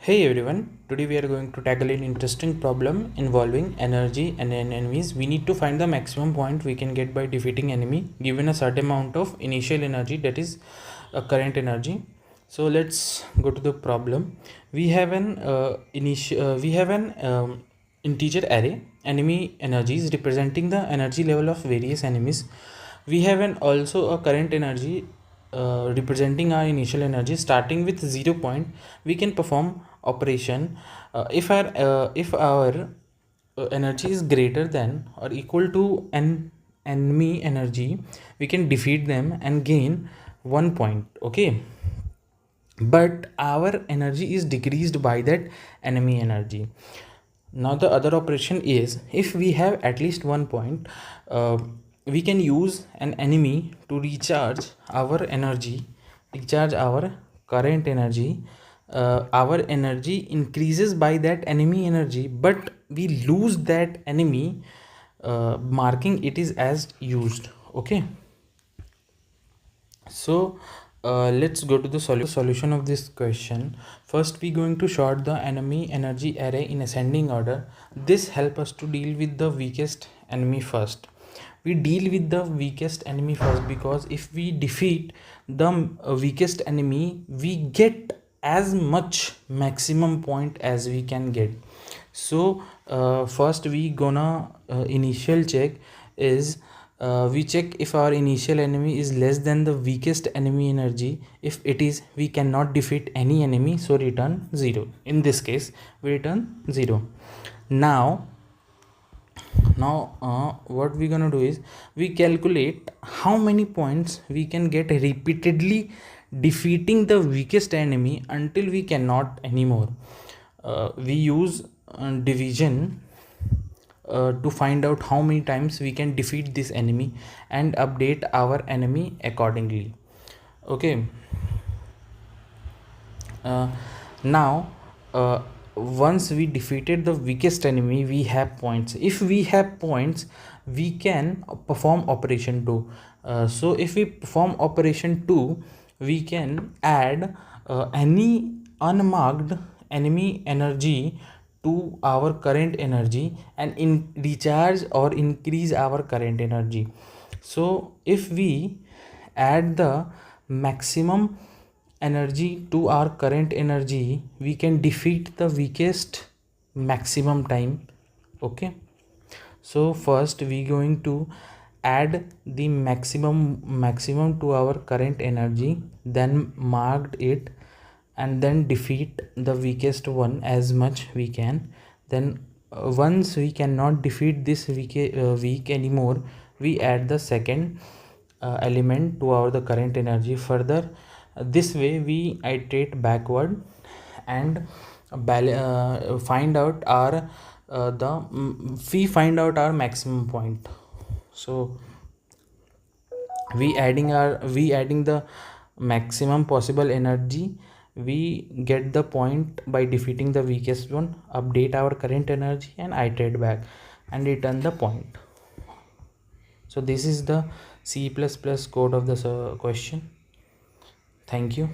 Hey everyone, today we are going to tackle an interesting problem involving energy and enemies. We need to find the maximum point we can get by defeating enemy given a certain amount of initial energy, that is a current energy. So let's go to the problem. We have an integer array enemy energies representing the energy level of various enemies. We have an also a current energy representing our initial energy. Starting with 0 point, we can perform operation if our energy is greater than or equal to an enemy energy. We can defeat them and gain 1 point. Okay, but our energy is decreased by that enemy energy. Now the other operation is, if we have at least 1 point, we can use an enemy to recharge our energy, recharge our current energy. Our energy increases by that enemy energy, but we lose that enemy, marking it is as used. Okay, so let's go to the solution of this question. First, we going to sort the enemy energy array in ascending order. This help us to deal with the weakest enemy first. We deal with the weakest enemy first because if we defeat the weakest enemy, we get as much maximum point as we can get. So first we gonna initial check is, we check if our initial enemy is less than the weakest enemy energy. If it is, we cannot defeat any enemy, so return 0. In this case we return 0. Now what we gonna do is, we calculate how many points we can get repeatedly defeating the weakest enemy until we cannot anymore. We use division to find out how many times we can defeat this enemy and update our enemy accordingly. Okay, now once we defeated the weakest enemy, we have points. If we have points, we can perform operation 2. So if we perform operation 2, we can add any unmarked enemy energy to our current energy and recharge or increase our current energy. So if we add the maximum energy to our current energy, we can defeat the weakest maximum time. Okay, so first we going to add the maximum to our current energy, then marked it, and then defeat the weakest one as much we can. Then once we cannot defeat this weak anymore, we add the second element to our the current energy. Further, this way we iterate backward and find out our we find out our maximum point. So we adding the maximum possible energy, we get the point by defeating the weakest one, update our current energy and iterate back and return the point. So this is the C++ code of the question. Thank you.